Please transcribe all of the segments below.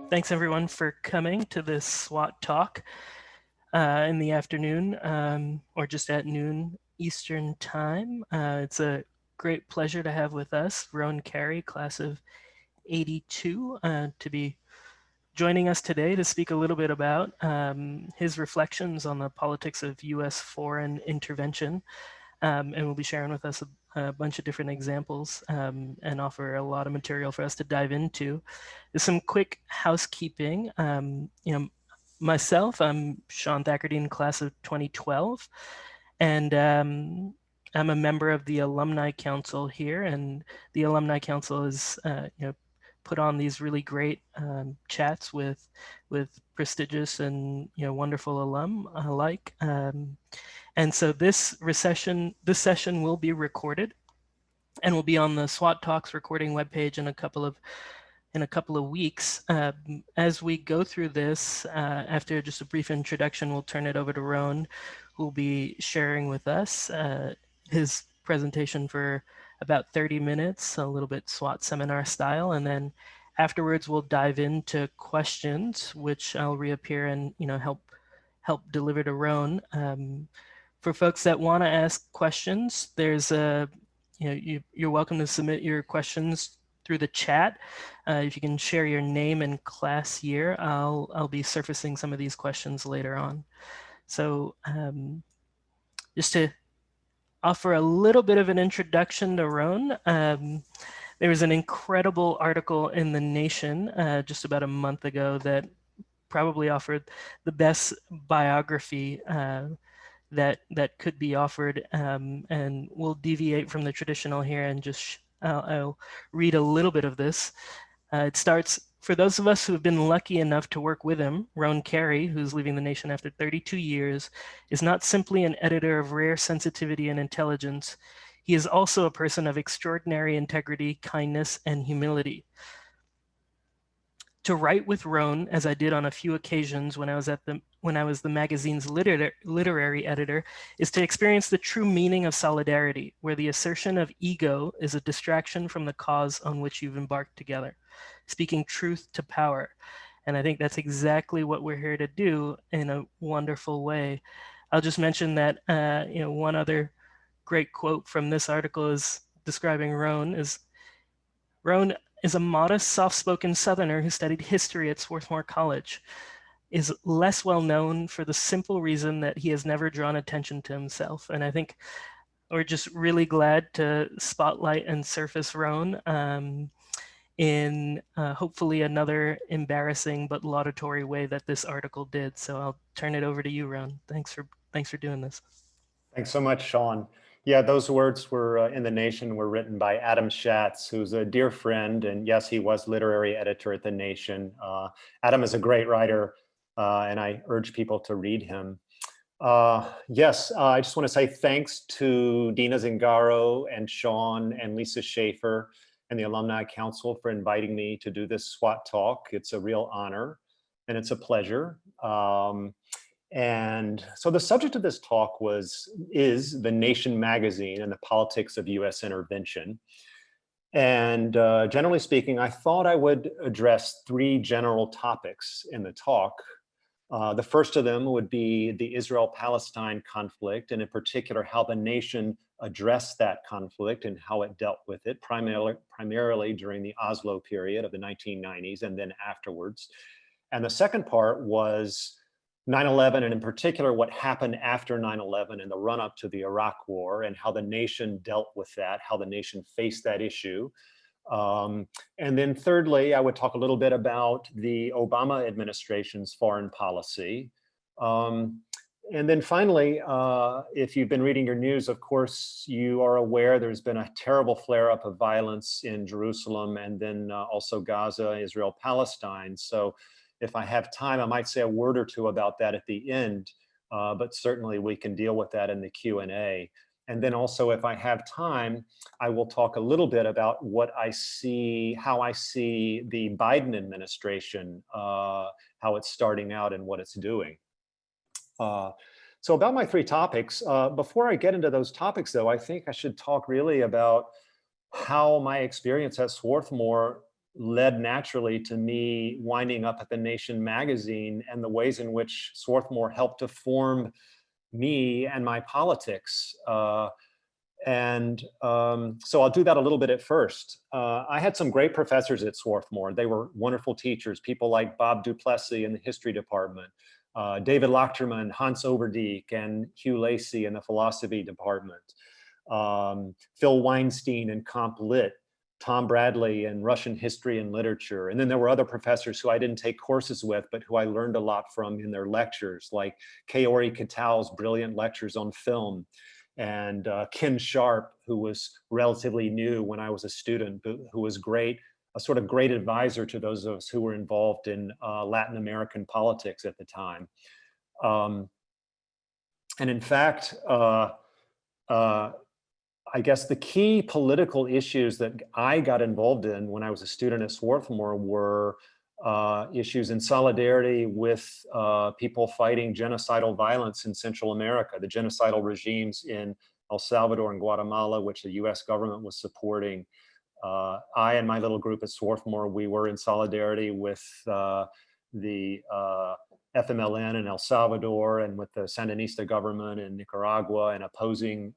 Thanks everyone for coming to this SWAT talk in the afternoon or just at noon Eastern time. It's a great pleasure to have with us Roane Carey, class of 82, to be joining us today to speak a little bit about his reflections on the politics of U.S. foreign intervention. And we'll be sharing with us a bunch of different examples and offer a lot of material for us to dive into. There's some quick housekeeping. Myself, I'm Sean Thackerdean, class of 2012, and I'm a member of the Alumni Council here, and the Alumni Council is, put on these really great chats with prestigious and wonderful alum alike. And so this session will be recorded and will be on the SWAT Talks recording webpage in a couple of weeks. As we go through this, after just a brief introduction, we'll turn it over to Roane, who will be sharing with us his presentation for about 30 minutes, a little bit SWAT seminar style, and then afterwards we'll dive into questions, which I'll reappear and help deliver to Roane. For folks that want to ask questions, there's you're welcome to submit your questions through the chat. If you can share your name and class year, I'll be surfacing some of these questions later on. So just to offer a little bit of an introduction to Roane, there was an incredible article in The Nation just about a month ago that probably offered the best biography that could be offered, and we'll deviate from the traditional here and just I'll read a little bit of this. It starts, for those of us who have been lucky enough to work with him, Roane Carey, who's leaving the nation after 32 years, is not simply an editor of rare sensitivity and intelligence. He is also a person of extraordinary integrity, kindness, and humility. To write with Roane, as I did on a few occasions when I was the magazine's literary editor, is to experience the true meaning of solidarity, where the assertion of ego is a distraction from the cause on which you've embarked together, speaking truth to power. And I think that's exactly what we're here to do in a wonderful way. I'll just mention that one other great quote from this article is describing Roane is a modest, soft-spoken Southerner who studied history at Swarthmore College, is less well known for the simple reason that he has never drawn attention to himself. And I think we're just really glad to spotlight and surface Roane in hopefully another embarrassing but laudatory way that this article did. So I'll turn it over to you, Roane. Thanks for doing this. Thanks so much, Sean. Yeah, those words were in The Nation were written by Adam Schatz, who's a dear friend. And yes, he was literary editor at The Nation. Adam is a great writer, and I urge people to read him. Yes, I just want to say thanks to Dina Zingaro and Sean and Lisa Schaefer and the Alumni Council for inviting me to do this SWAT talk. It's a real honor and it's a pleasure. And so the subject of this talk is The Nation magazine and the politics of US intervention. And generally speaking, I thought I would address three general topics in the talk. The first of them would be the Israel-Palestine conflict, and in particular, how the nation addressed that conflict and how it dealt with it, primarily during the Oslo period of the 1990s and then afterwards. And the second part was 9/11, and in particular, what happened after 9/11 and the run-up to the Iraq War and how the nation dealt with that, how the nation faced that issue. And then thirdly, I would talk a little bit about the Obama administration's foreign policy. And then finally, if you've been reading your news, of course, you are aware there's been a terrible flare-up of violence in Jerusalem and then also Gaza, Israel, Palestine. So if I have time, I might say a word or two about that at the end, but certainly we can deal with that in the Q&A. And then also, if I have time, I will talk a little bit about what I see, how I see the Biden administration, how it's starting out and what it's doing. So about my three topics, before I get into those topics though, I think I should talk really about how my experience at Swarthmore led naturally to me winding up at the Nation magazine, and the ways in which Swarthmore helped to form me and my politics. So I'll do that a little bit at first. I had some great professors at Swarthmore. They were wonderful teachers, people like Bob Duplessis in the history department, David Lochterman, Hans Overdyk, and Hugh Lacey in the philosophy department, Phil Weinstein in Comp Lit, Tom Bradley in Russian history and literature. And then there were other professors who I didn't take courses with, but who I learned a lot from in their lectures, like Kaori Katao's brilliant lectures on film, and Ken Sharp, who was relatively new when I was a student, but who was great, a sort of great advisor to those of us who were involved in Latin American politics at the time. And in fact, I guess the key political issues that I got involved in when I was a student at Swarthmore were issues in solidarity with people fighting genocidal violence in Central America, the genocidal regimes in El Salvador and Guatemala, which the US government was supporting. I and my little group at Swarthmore, we were in solidarity with the FMLN in El Salvador and with the Sandinista government in Nicaragua, and opposing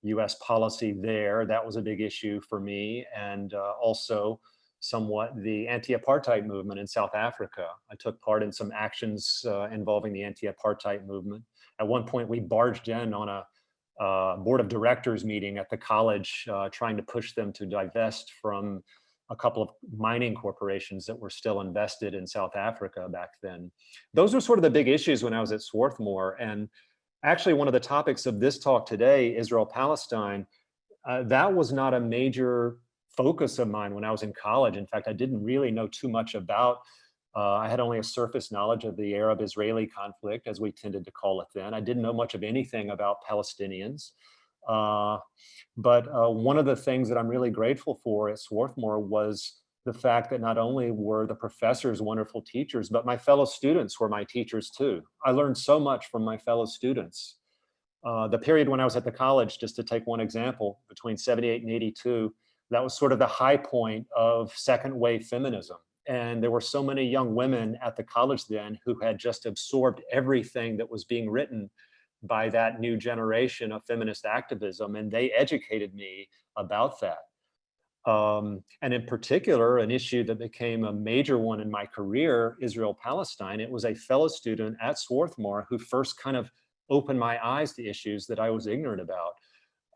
US policy there. That was a big issue for me. And also somewhat the anti-apartheid movement in South Africa. I took part in some actions involving the anti-apartheid movement. At one point, we barged in on a board of directors meeting at the college, trying to push them to divest from a couple of mining corporations that were still invested in South Africa back then. Those were sort of the big issues when I was at Swarthmore. And actually, one of the topics of this talk today, Israel-Palestine, that was not a major focus of mine when I was in college. In fact, I didn't really know too much about, I had only a surface knowledge of the Arab-Israeli conflict, as we tended to call it then. I didn't know much of anything about Palestinians. But one of the things that I'm really grateful for at Swarthmore was the fact that not only were the professors wonderful teachers, but my fellow students were my teachers too. I learned so much from my fellow students. The period when I was at the college, just to take one example, between 78 and 82, that was sort of the high point of second wave feminism. And there were so many young women at the college then who had just absorbed everything that was being written by that new generation of feminist activism, and they educated me about that. And in particular, an issue that became a major one in my career, Israel-Palestine, it was a fellow student at Swarthmore who first kind of opened my eyes to issues that I was ignorant about.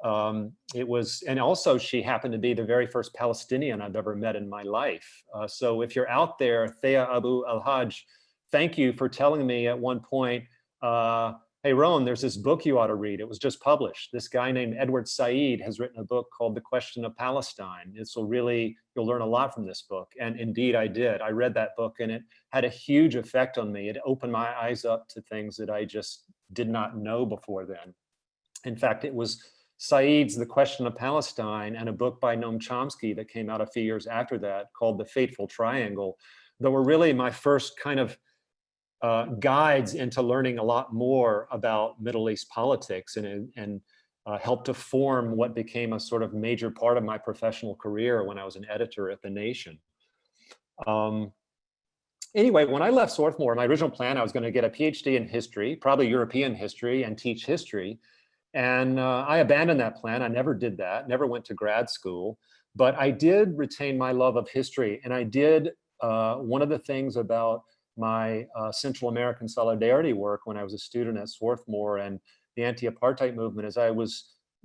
And also she happened to be the very first Palestinian I've ever met in my life. So if you're out there, Thea Abu Al-Hajj, thank you for telling me at one point, hey, Roane, there's this book you ought to read. It was just published. This guy named Edward Said has written a book called The Question of Palestine. You'll learn a lot from this book. And indeed I did. I read that book and it had a huge effect on me. It opened my eyes up to things that I just did not know before then. In fact, it was Said's The Question of Palestine and a book by Noam Chomsky that came out a few years after that called The Fateful Triangle that were really my first kind of guides into learning a lot more about Middle East politics, and helped to form what became a sort of major part of my professional career when I was an editor at The Nation. Anyway, when I left Swarthmore, my original plan, I was going to get a PhD in history, probably European history, and teach history. And I abandoned that plan. I never did that, never went to grad school. But I did retain my love of history. And I did, one of the things about my Central American solidarity work when I was a student at Swarthmore and the anti-apartheid movement is I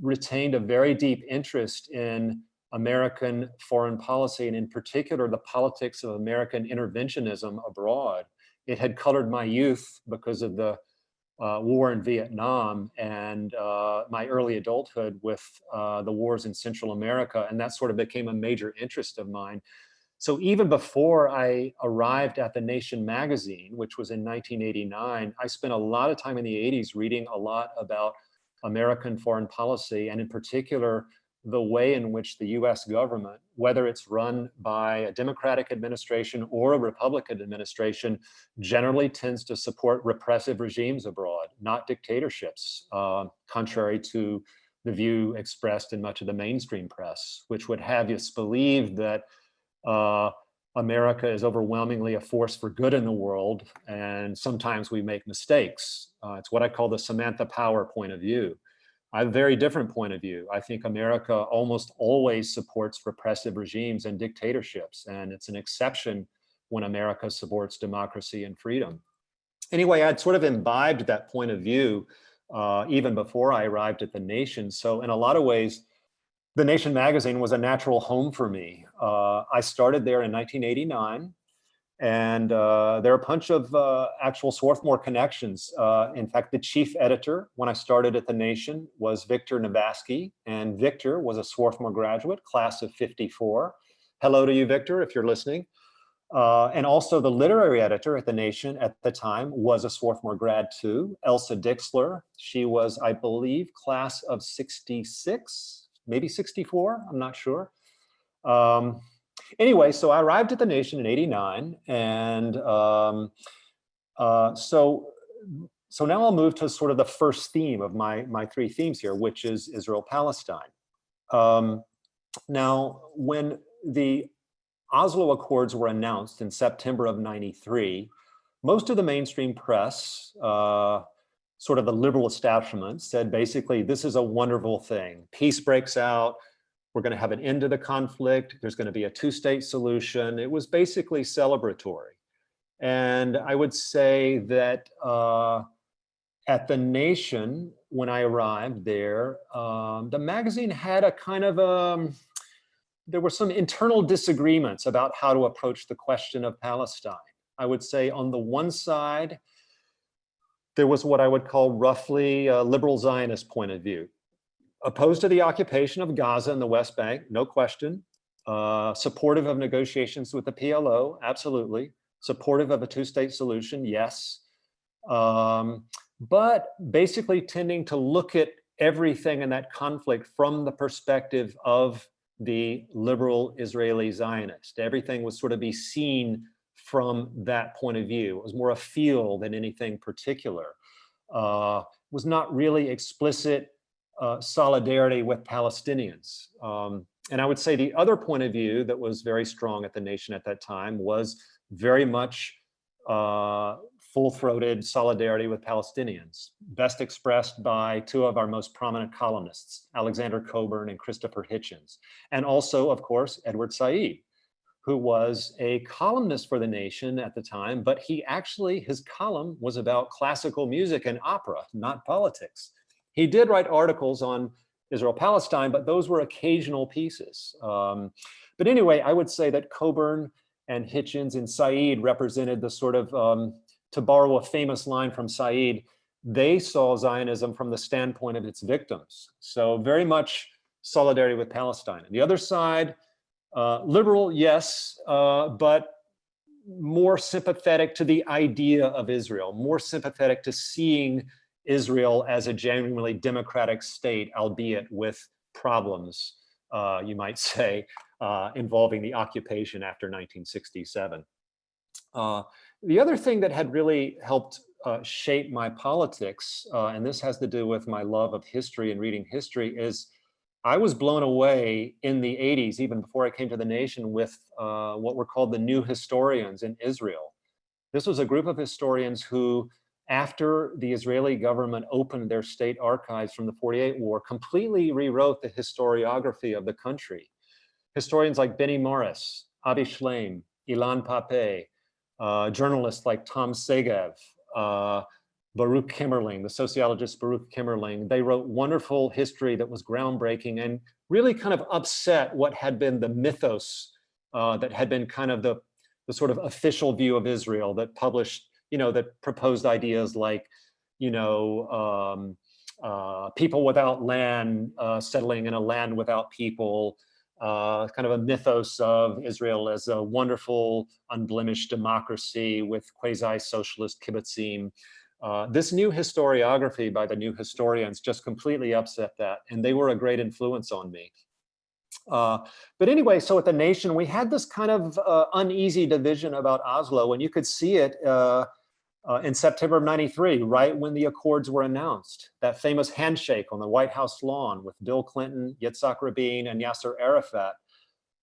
retained a very deep interest in American foreign policy, and in particular, the politics of American interventionism abroad. It had colored my youth because of the war in Vietnam and my early adulthood with the wars in Central America, and that sort of became a major interest of mine. So even before I arrived at The Nation magazine, which was in 1989, I spent a lot of time in the 80s reading a lot about American foreign policy, and in particular, the way in which the US government, whether it's run by a Democratic administration or a Republican administration, generally tends to support repressive regimes abroad, not dictatorships, contrary to the view expressed in much of the mainstream press, which would have us believe that America is overwhelmingly a force for good in the world, and sometimes we make mistakes. It's what I call the Samantha Power point of view. I have a very different point of view. I think America almost always supports repressive regimes and dictatorships, and it's an exception when America supports democracy and freedom. Anyway, I'd sort of imbibed that point of view even before I arrived at The Nation. So in a lot of ways, The Nation magazine was a natural home for me. I started there in 1989. And there are a bunch of actual Swarthmore connections. In fact, the chief editor when I started at The Nation was Victor Navasky, and Victor was a Swarthmore graduate, class of '54. Hello to you, Victor, if you're listening. And also the literary editor at The Nation at the time was a Swarthmore grad too, Elsa Dixler. She was, I believe, class of '66, maybe '64, I'm not sure. Anyway, so I arrived at The Nation in '89, and so now I'll move to sort of the first theme of my three themes here, which is Israel-Palestine. Now, when the Oslo Accords were announced in September of '93, most of the mainstream press, sort of the liberal establishment, said basically, this is a wonderful thing. Peace breaks out. We're going to have an end to the conflict. There's going to be a two-state solution. It was basically celebratory. And I would say that at The Nation, when I arrived there, the magazine had a kind of, there were some internal disagreements about how to approach the question of Palestine. I would say on the one side, there was what I would call roughly a liberal Zionist point of view. Opposed to the occupation of Gaza and the West Bank, no question. Supportive of negotiations with the PLO, absolutely. Supportive of a two-state solution, yes. But basically tending to look at everything in that conflict from the perspective of the liberal Israeli Zionist. Everything was sort of be seen from that point of view. It was more a feel than anything particular. Was not really explicit solidarity with Palestinians. And I would say the other point of view that was very strong at The Nation at that time was very much full-throated solidarity with Palestinians, best expressed by two of our most prominent columnists, Alexander Cockburn and Christopher Hitchens, and also, of course, Edward Said, who was a columnist for The Nation at the time, but his column was about classical music and opera, not politics. He did write articles on Israel-Palestine, but those were occasional pieces. But anyway, I would say that Cockburn and Hitchens and Said represented the sort of, to borrow a famous line from Said, they saw Zionism from the standpoint of its victims. So very much solidarity with Palestine. And the other side, liberal, yes, but more sympathetic to the idea of Israel, more sympathetic to seeing Israel as a genuinely democratic state, albeit with problems, you might say, involving the occupation after 1967. The other thing that had really helped shape my politics, and this has to do with my love of history and reading history, is I was blown away in the '80s, even before I came to The Nation, with what were called the New Historians in Israel. This was a group of historians who, after the Israeli government opened their state archives from the '48 war, completely rewrote the historiography of the country. Historians like Benny Morris, Avi Shlaim, Ilan Pape, journalists like Tom Segev, Baruch Kimmerling, the sociologist Baruch Kimmerling, they wrote wonderful history that was groundbreaking and really kind of upset what had been the mythos that had been kind of the sort of official view of Israel that published, that proposed ideas like, people without land settling in a land without people, kind of a mythos of Israel as a wonderful, unblemished democracy with quasi-socialist kibbutzim. This new historiography by the New Historians just completely upset that, and they were a great influence on me. But anyway, so at The Nation, we had this kind of uneasy division about Oslo, and you could see it in September of '93, right when the Accords were announced. That famous handshake on the White House lawn with Bill Clinton, Yitzhak Rabin, and Yasser Arafat.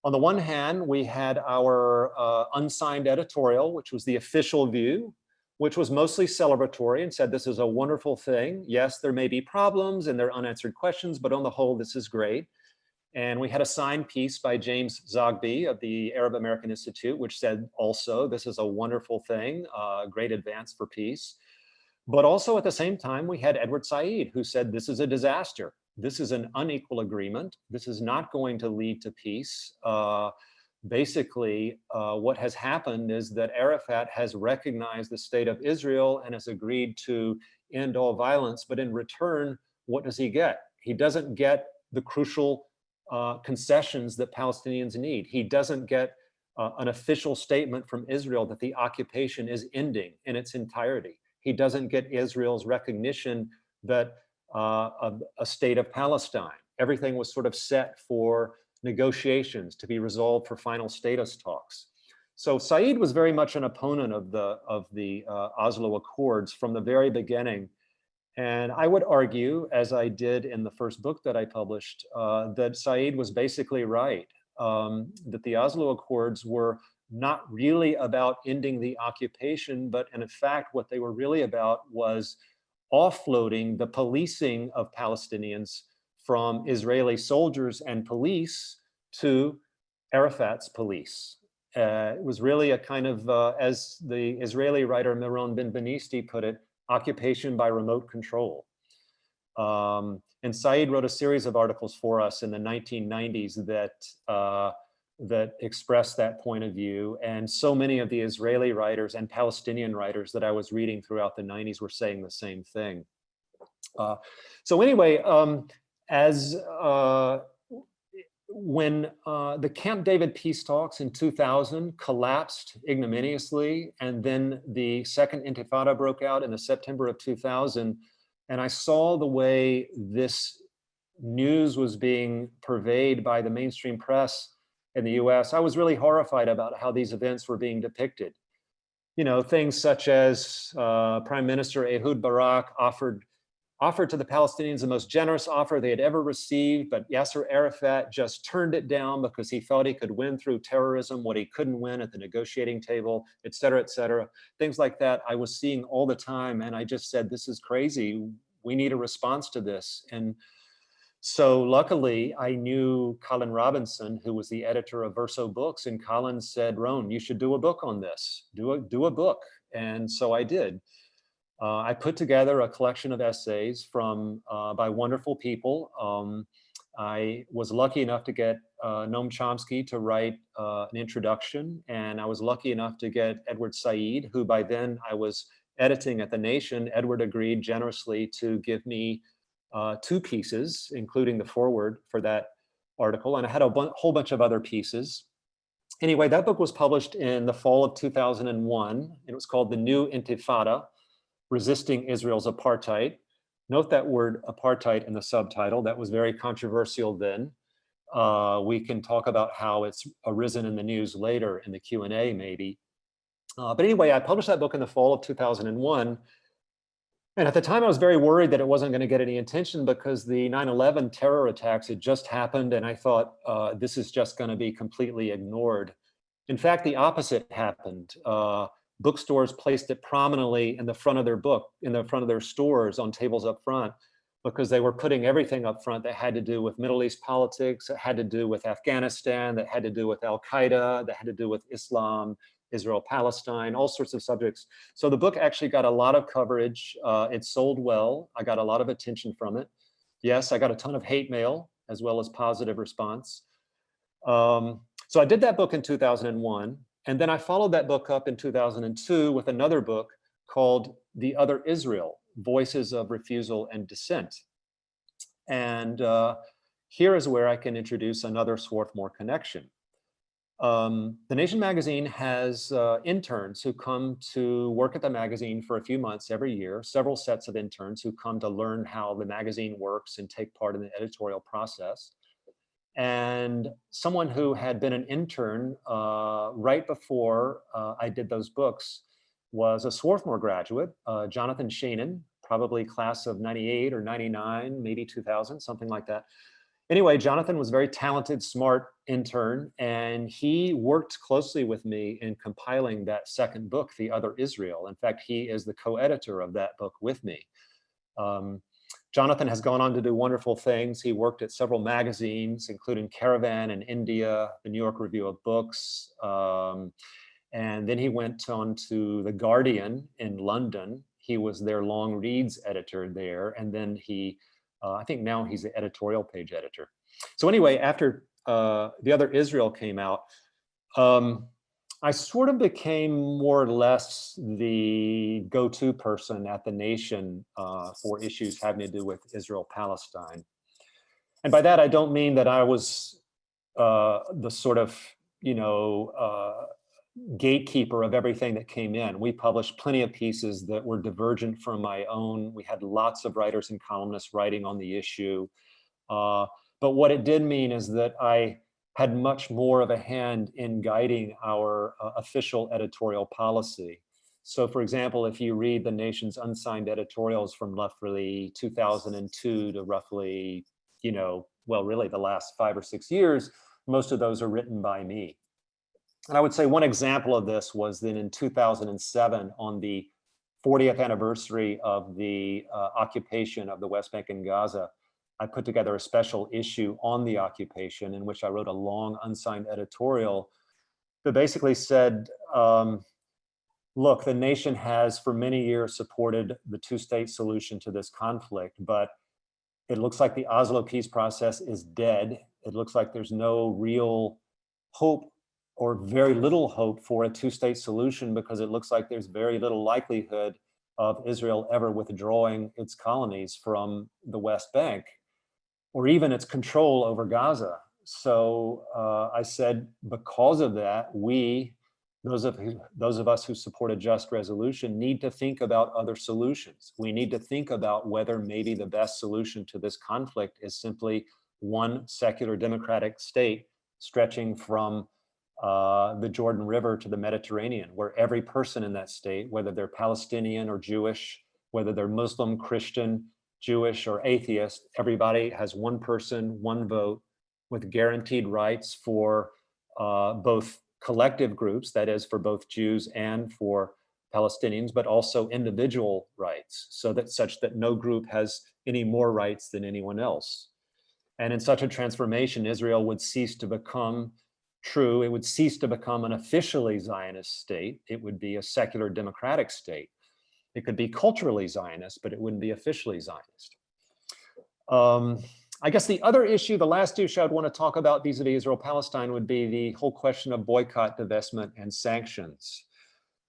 On the one hand, we had our unsigned editorial, which was the official view, which was mostly celebratory and said, this is a wonderful thing. Yes, there may be problems and there are unanswered questions, but on the whole, this is great. And we had a signed piece by James Zogby of the Arab American Institute, which said also, this is a wonderful thing, great advance for peace. But also at the same time, we had Edward Said, who said, this is a disaster. This is an unequal agreement. This is not going to lead to peace. Basically, what has happened is that Arafat has recognized the state of Israel and has agreed to end all violence. But in return, what does he get? He doesn't get the crucial concessions that Palestinians need. He doesn't get an official statement from Israel that the occupation is ending in its entirety. He doesn't get Israel's recognition that a state of Palestine. Everything was sort of set for negotiations to be resolved for final status talks. So Said was very much an opponent of the Oslo Accords from the very beginning. And I would argue, as I did in the first book that I published, that Said was basically right, that the Oslo Accords were not really about ending the occupation, but in fact, what they were really about was offloading the policing of Palestinians from Israeli soldiers and police to Arafat's police. It was really a kind of, as the Israeli writer Roane Ben-Benisti put it, occupation by remote control. And Said wrote a series of articles for us in the 1990s that expressed that point of view. And so many of the Israeli writers and Palestinian writers that I was reading throughout the 90s were saying the same thing. So anyway, when the Camp David peace talks in 2000 collapsed ignominiously, and then the second Intifada broke out in the September of 2000, and I saw the way this news was being purveyed by the mainstream press in the US, I was really horrified about how these events were being depicted. You know, things such as Prime Minister Ehud Barak offered to the Palestinians the most generous offer they had ever received, but Yasser Arafat just turned it down because he thought he could win through terrorism what he couldn't win at the negotiating table, et cetera, et cetera. Things like that I was seeing all the time, and I just said, this is crazy. We need a response to this. And so luckily, I knew Colin Robinson, who was the editor of Verso Books, and Colin said, Roane, you should do a book on this. Do a book. And so I did. I put together a collection of essays by wonderful people. I was lucky enough to get Noam Chomsky to write an introduction, and I was lucky enough to get Edward Said, who by then I was editing at The Nation. Edward agreed generously to give me 2 pieces, including the foreword for that article, and I had a whole bunch of other pieces. Anyway, that book was published in the fall of 2001, and it was called The New Intifada, Resisting Israel's Apartheid. Note that word apartheid in the subtitle. That was very controversial then. We can talk about how it's arisen in the news later in the Q&A maybe. But anyway, I published that book in the fall of 2001. And at the time, I was very worried that it wasn't going to get any attention because the 9/11 terror attacks had just happened, and I thought this is just going to be completely ignored. In fact, the opposite happened. Bookstores placed it prominently in the front of their stores on tables up front, because they were putting everything up front that had to do with Middle East politics, that had to do with Afghanistan, that had to do with Al-Qaeda, that had to do with Islam, Israel, Palestine, all sorts of subjects. So the book actually got a lot of coverage. It sold well. I got a lot of attention from it. Yes, I got a ton of hate mail as well as positive response. So I did that book in 2001. And then I followed that book up in 2002 with another book called The Other Israel, Voices of Refusal and Dissent. And here is where I can introduce another Swarthmore connection. The Nation magazine has interns who come to work at the magazine for a few months every year, several sets of interns who come to learn how the magazine works and take part in the editorial process. And someone who had been an intern right before I did those books was a Swarthmore graduate, Jonathan Shainan, probably class of 98 or 99, maybe 2000, something like that. Anyway, Jonathan was a very talented, smart intern, and he worked closely with me in compiling that second book, The Other Israel. In fact, he is the co-editor of that book with me. Jonathan has gone on to do wonderful things. He worked at several magazines, including Caravan in India, the New York Review of Books, and then he went on to The Guardian in London. He was their long reads editor there, and then I think now he's the editorial page editor. So anyway, after The Other Israel came out, I sort of became more or less the go-to person at The Nation for issues having to do with Israel-Palestine. And by that, I don't mean that I was the sort of, gatekeeper of everything that came in. We published plenty of pieces that were divergent from my own. We had lots of writers and columnists writing on the issue. But what it did mean is that I had much more of a hand in guiding our official editorial policy. So for example, if you read The Nation's unsigned editorials from roughly 2002 to roughly, really the last 5 or 6 years, most of those are written by me. And I would say one example of this was that in 2007, on the 40th anniversary of the occupation of the West Bank and Gaza, I put together a special issue on the occupation in which I wrote a long unsigned editorial that basically said, look, The Nation has for many years supported the two-state solution to this conflict, but it looks like the Oslo peace process is dead. It looks like there's no real hope or very little hope for a two-state solution because it looks like there's very little likelihood of Israel ever withdrawing its colonies from the West Bank or even its control over Gaza. So I said, because of that, those of us who support a just resolution, need to think about other solutions. We need to think about whether maybe the best solution to this conflict is simply one secular democratic state stretching from the Jordan River to the Mediterranean, where every person in that state, whether they're Palestinian or Jewish, whether they're Muslim, Christian, Jewish, or atheist, everybody has one person, one vote, with guaranteed rights for both collective groups, that is for both Jews and for Palestinians, but also individual rights, such that no group has any more rights than anyone else. And in such a transformation, Israel would cease to become true. It would cease to become an officially Zionist state. It would be a secular democratic state. It could be culturally Zionist, but it wouldn't be officially Zionist. I guess the other issue, the last issue I'd want to talk about vis-a-vis Israel-Palestine would be the whole question of boycott, divestment, and sanctions.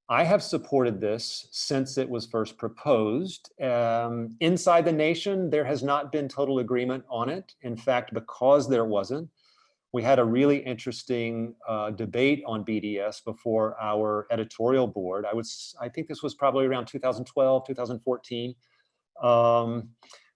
I have supported this since it was first proposed. Inside the nation, there has not been total agreement on it. In fact, because there wasn't, we had a really interesting debate on BDS before our editorial board. I think this was probably around 2012, 2014.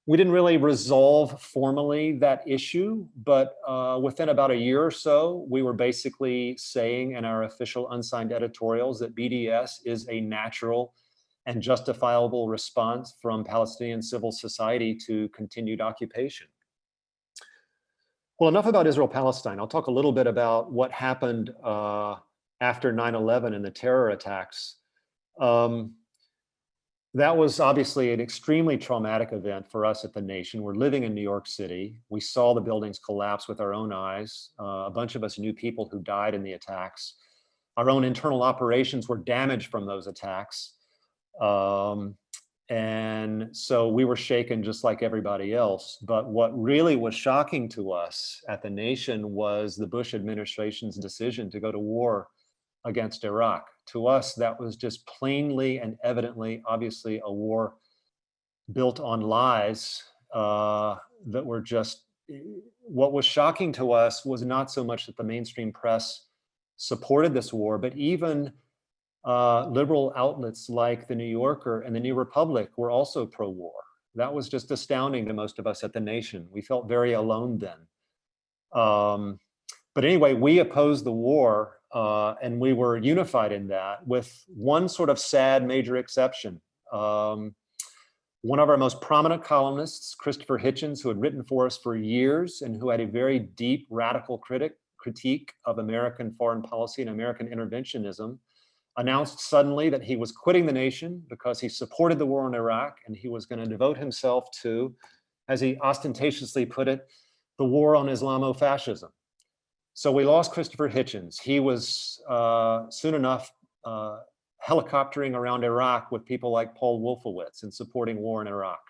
We didn't really resolve formally that issue, but within about a year or so, we were basically saying in our official unsigned editorials that BDS is a natural and justifiable response from Palestinian civil society to continued occupation. Well, enough about Israel-Palestine. I'll talk a little bit about what happened after 9/11 and the terror attacks. That was obviously an extremely traumatic event for us at The Nation. We're living in New York City. We saw the buildings collapse with our own eyes. A bunch of us knew people who died in the attacks. Our own internal operations were damaged from those attacks. And so we were shaken just like everybody else. But what really was shocking to us at The Nation was the Bush administration's decision to go to war against Iraq. To us, that was just plainly and evidently, obviously, a war built on lies that were just, what was shocking to us was not so much that the mainstream press supported this war, but even liberal outlets like The New Yorker and The New Republic were also pro-war. That was just astounding to most of us at The Nation. We felt very alone then. But anyway, we opposed the war and we were unified in that, with one sort of sad major exception. One of our most prominent columnists, Christopher Hitchens, who had written for us for years and who had a very deep radical critique of American foreign policy and American interventionism, announced suddenly that he was quitting the nation because he supported the war in Iraq and he was going to devote himself to, as he ostentatiously put it, the war on Islamofascism. So we lost Christopher Hitchens. He was soon enough helicoptering around Iraq with people like Paul Wolfowitz and supporting war in Iraq.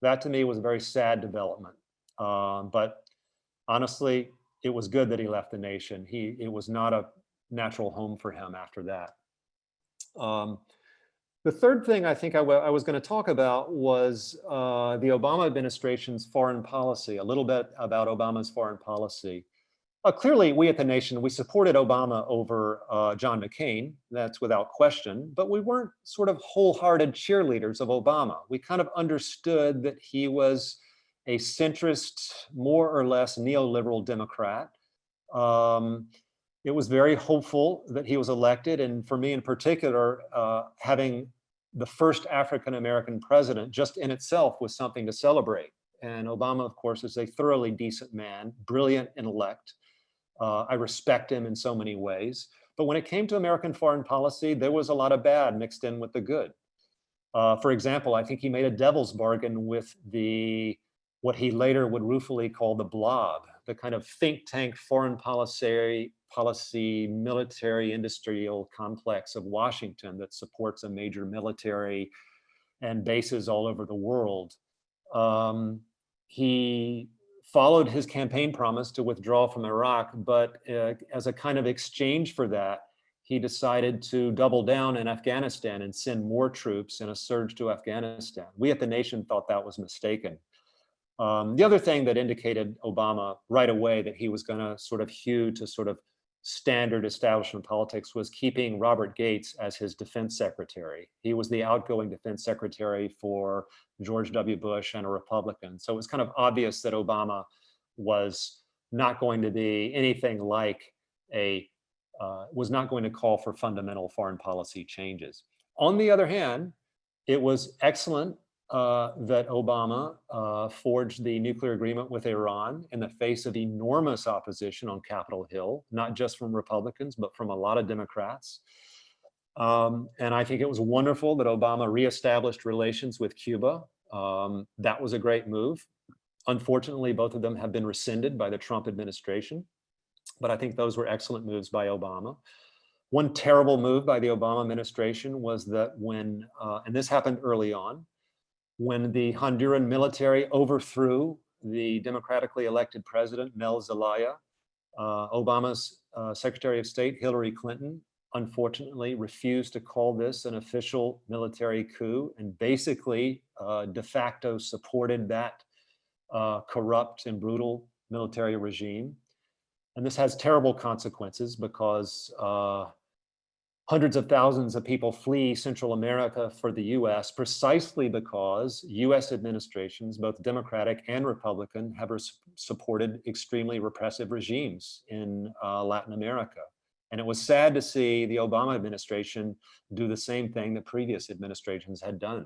That to me was a very sad development. But honestly, it was good that he left the nation. It was not a natural home for him after that. The third thing I think I was going to talk about was the Obama administration's foreign policy, a little bit about Obama's foreign policy. Clearly, we at the nation, we supported Obama over John McCain, that's without question, but we weren't sort of wholehearted cheerleaders of Obama. We kind of understood that he was a centrist, more or less neoliberal Democrat. It was very hopeful that he was elected, and for me in particular, having the first African-American president just in itself was something to celebrate. And Obama, of course, is a thoroughly decent man, brilliant intellect. I respect him in so many ways. But when it came to American foreign policy, there was a lot of bad mixed in with the good. For example, I think he made a devil's bargain with what he later would ruefully call the blob, the kind of think tank foreign policy, military industrial complex of Washington that supports a major military and bases all over the world. He followed his campaign promise to withdraw from Iraq, but as a kind of exchange for that, he decided to double down in Afghanistan and send more troops in a surge to Afghanistan. We at the nation thought that was mistaken. The other thing that indicated Obama right away that he was going to sort of hew to sort of standard establishment politics was keeping Robert Gates as his defense secretary. He was the outgoing defense secretary for George W. Bush and a Republican. So it was kind of obvious that Obama was not going to be anything like was not going to call for fundamental foreign policy changes. On the other hand, it was excellent that Obama forged the nuclear agreement with Iran in the face of enormous opposition on Capitol Hill, not just from Republicans, but from a lot of Democrats. And I think it was wonderful that Obama reestablished relations with Cuba. That was a great move. Unfortunately, both of them have been rescinded by the Trump administration, but I think those were excellent moves by Obama. One terrible move by the Obama administration was that when, and this happened early on, when the Honduran military overthrew the democratically elected president, Mel Zelaya, Obama's Secretary of State, Hillary Clinton, unfortunately refused to call this an official military coup and basically de facto supported that corrupt and brutal military regime. And this has terrible consequences because hundreds of thousands of people flee Central America for the US precisely because US administrations, both Democratic and Republican, have supported extremely repressive regimes in Latin America. And it was sad to see the Obama administration do the same thing that previous administrations had done.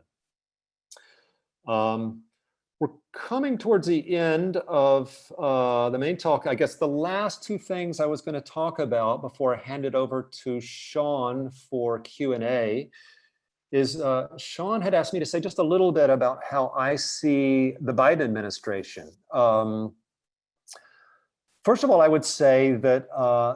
We're coming towards the end of the main talk. I guess the last two things I was going to talk about before I hand it over to Sean for Q&A is Sean had asked me to say just a little bit about how I see the Biden administration. First of all, I would say that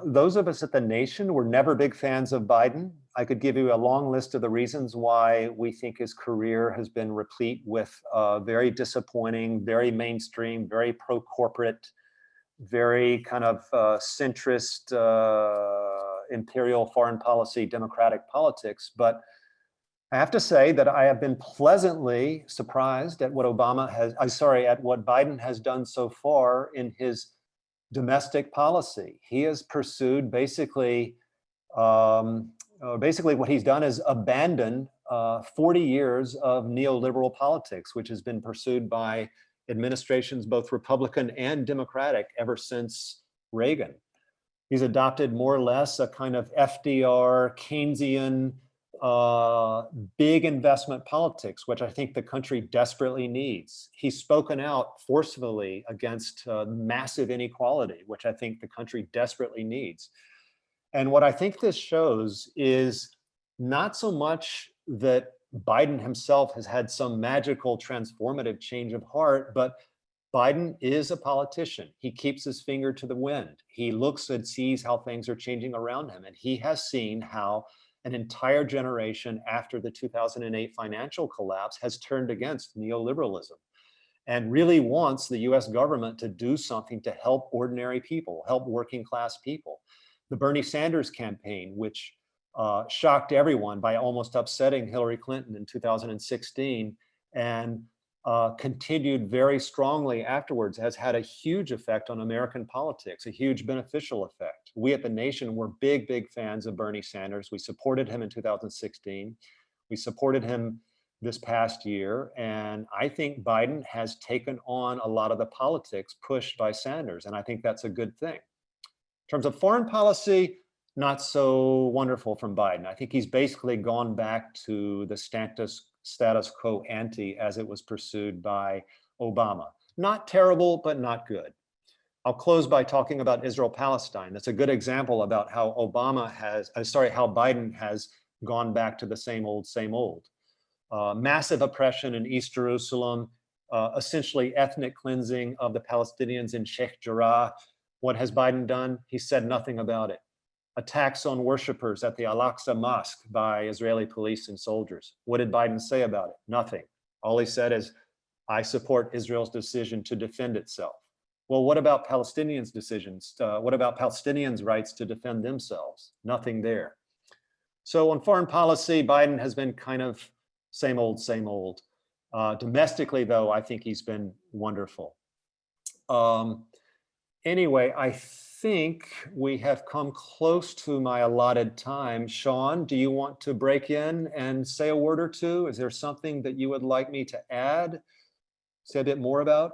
those of us at the nation were never big fans of Biden. I could give you a long list of the reasons why we think his career has been replete with very disappointing, very mainstream, very pro-corporate, very kind of centrist imperial foreign policy, democratic politics. But I have to say that I have been pleasantly surprised at what at what Biden has done so far in his domestic policy. He has pursued basically what he's done is abandon 40 years of neoliberal politics, which has been pursued by administrations, both Republican and Democratic, ever since Reagan. He's adopted more or less a kind of FDR Keynesian big investment politics, which I think the country desperately needs. He's spoken out forcefully against massive inequality, which I think the country desperately needs. And what I think this shows is not so much that Biden himself has had some magical transformative change of heart, but Biden is a politician. He keeps his finger to the wind. He looks and sees how things are changing around him. And he has seen how an entire generation after the 2008 financial collapse has turned against neoliberalism and really wants the US government to do something to help ordinary people, help working class people. The Bernie Sanders campaign, which shocked everyone by almost upsetting Hillary Clinton in 2016 and continued very strongly afterwards, has had a huge effect on American politics, a huge beneficial effect. We at The Nation were big, big fans of Bernie Sanders. We supported him in 2016. We supported him this past year. And I think Biden has taken on a lot of the politics pushed by Sanders. And I think that's a good thing. In terms of foreign policy, not so wonderful from Biden. I think he's basically gone back to the status quo ante as it was pursued by Obama. Not terrible, but not good. I'll close by talking about Israel-Palestine. That's a good example about how how Biden has gone back to the same old, same old. Massive oppression in East Jerusalem, essentially ethnic cleansing of the Palestinians in Sheikh Jarrah. What has Biden done? He said nothing about it. Attacks on worshipers at the Al-Aqsa Mosque by Israeli police and soldiers. What did Biden say about it? Nothing. All he said is, I support Israel's decision to defend itself. Well, what about Palestinians' decisions? What about Palestinians' rights to defend themselves? Nothing there. So on foreign policy, Biden has been kind of same old, same old. Domestically, though, I think he's been wonderful. Anyway, I think we have come close to my allotted time. Sean, do you want to break in and say a word or two? Is there something that you would like me to add, say a bit more about?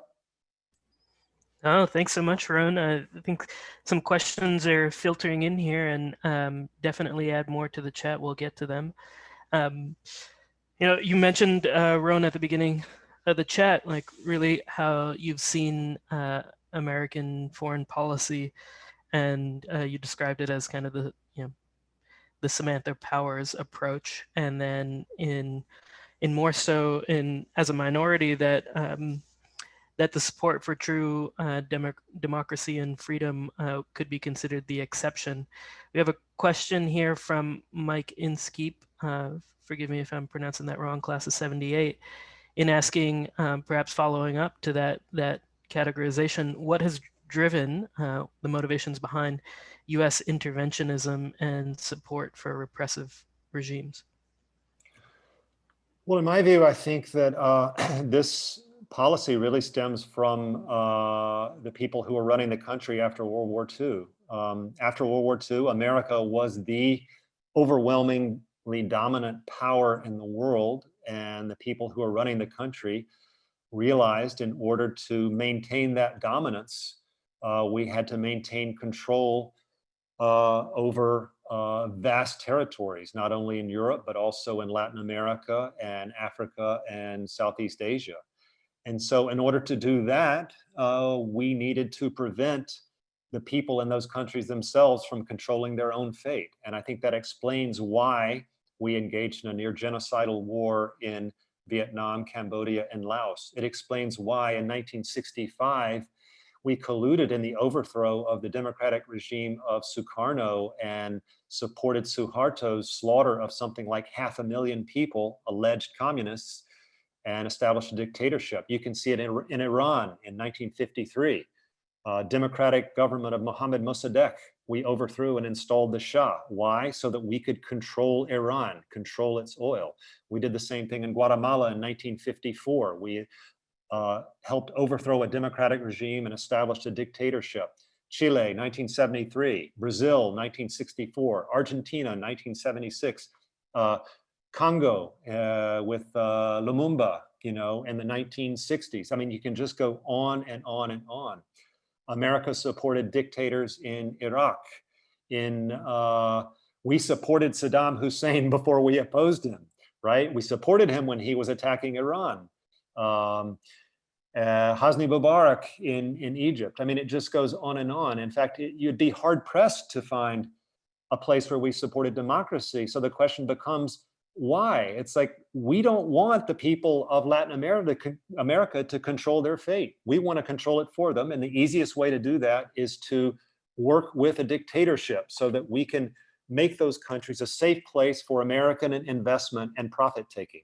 Oh, thanks so much, Roane. I think some questions are filtering in here, and definitely add more to the chat. We'll get to them. You mentioned, Roane, at the beginning of the chat, like really how you've seen American foreign policy, and you described it as kind of the Samantha Powers approach, and then in more so in as a minority that that the support for true democracy and freedom could be considered the exception. We have a question here from Mike Inskeep. Forgive me if I'm pronouncing that wrong, class of 78, in asking, perhaps following up to that categorization, what has driven the motivations behind US interventionism and support for repressive regimes? Well, in my view, I think that this policy really stems from the people who were running the country after World War II. After World War II, America was the overwhelmingly dominant power in the world, and the people who were running the country realized in order to maintain that dominance, we had to maintain control over vast territories, not only in Europe, but also in Latin America and Africa and Southeast Asia. And so in order to do that, we needed to prevent the people in those countries themselves from controlling their own fate. And I think that explains why we engaged in a near genocidal war in Vietnam, Cambodia, and Laos. It explains why in 1965, we colluded in the overthrow of the democratic regime of Sukarno and supported Suharto's slaughter of something like 500,000 people, alleged communists, and established a dictatorship. You can see it in Iran in 1953. Democratic government of Mohammad Mossadegh, we overthrew and installed the Shah. Why? So that we could control Iran, control its oil. We did the same thing in Guatemala in 1954. We helped overthrow a democratic regime and established a dictatorship. Chile, 1973, Brazil, 1964, Argentina, 1976, Congo with Lumumba, in the 1960s. I mean, you can just go on and on and on. America supported dictators in Iraq, in We supported Saddam Hussein before we opposed him, right? We supported him when he was attacking Iran. Hosni Mubarak in Egypt. I mean, it just goes on and on. In fact, you'd be hard pressed to find a place where we supported democracy. So the question becomes, why? It's like, we don't want the people of Latin America to control their fate. We want to control it for them. And the easiest way to do that is to work with a dictatorship so that we can make those countries a safe place for American investment and profit taking.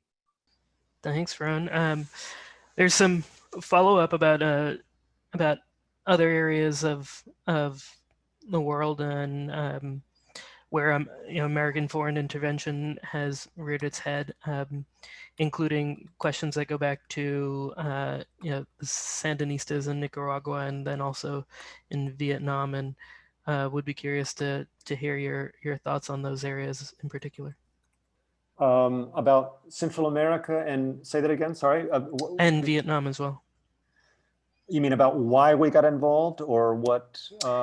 Thanks, Roane. There's some follow-up about other areas of the world and where American foreign intervention has reared its head, including questions that go back to the Sandinistas in Nicaragua and then also in Vietnam, and would be curious to hear your thoughts on those areas in particular. About Central America and say that again, sorry. And Vietnam as well. You mean about why we got involved or what?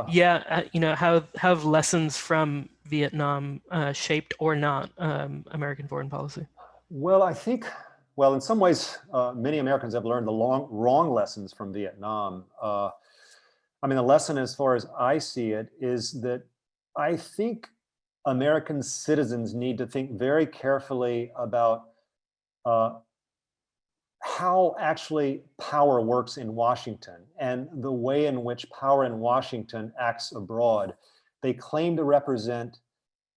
Yeah, how have lessons from Vietnam shaped or not American foreign policy? Well, I think, well, in some ways, many Americans have learned the wrong lessons from Vietnam. I mean, the lesson as far as I see it is that I think American citizens need to think very carefully about how actually power works in Washington and the way in which power in Washington acts abroad. They claim to represent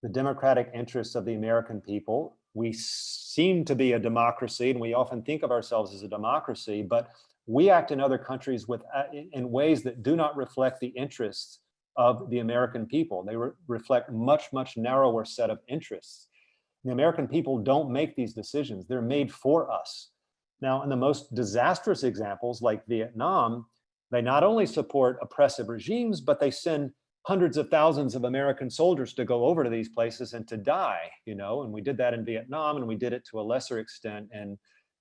the democratic interests of the American people. We seem to be a democracy, and we often think of ourselves as a democracy, but we act in other countries in ways that do not reflect the interests of the American people. They reflect much, much narrower set of interests. The American people don't make these decisions. They're made for us. Now, in the most disastrous examples like Vietnam, they not only support oppressive regimes, but they send hundreds of thousands of American soldiers to go over to these places and to die, and we did that in Vietnam, and we did it to a lesser extent in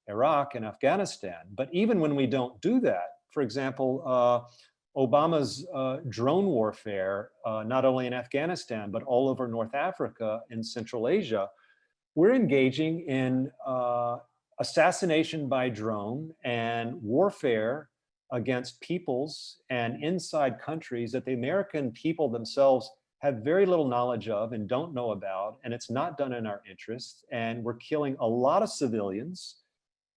Iraq and Afghanistan. But even when we don't do that, for example, Obama's drone warfare, not only in Afghanistan, but all over North Africa and Central Asia, we're engaging in assassination by drone and warfare against peoples and inside countries that the American people themselves have very little knowledge of and don't know about, and it's not done in our interests. And we're killing a lot of civilians,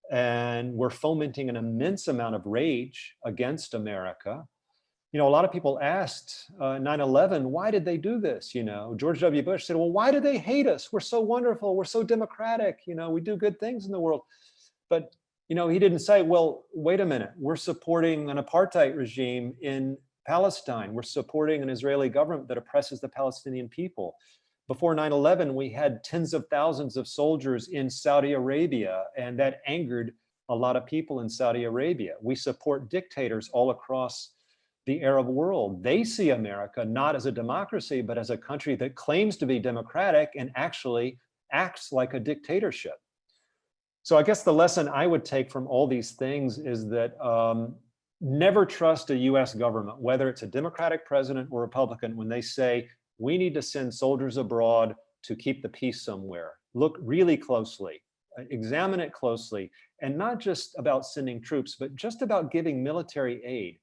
and we're fomenting an immense amount of rage against America. A lot of people asked 9/11, why did they do this? George W. Bush said, well, why do they hate us? We're so wonderful. We're so democratic. We do good things in the world. But, he didn't say, well, wait a minute. We're supporting an apartheid regime in Palestine. We're supporting an Israeli government that oppresses the Palestinian people. Before 9/11, we had tens of thousands of soldiers in Saudi Arabia, and that angered a lot of people in Saudi Arabia. We support dictators all across the Arab world. They see America not as a democracy, but as a country that claims to be democratic and actually acts like a dictatorship. So I guess the lesson I would take from all these things is that never trust a US government, whether it's a Democratic president or Republican, when they say, we need to send soldiers abroad to keep the peace somewhere. Look really closely, examine it closely, and not just about sending troops, but just about giving military aid.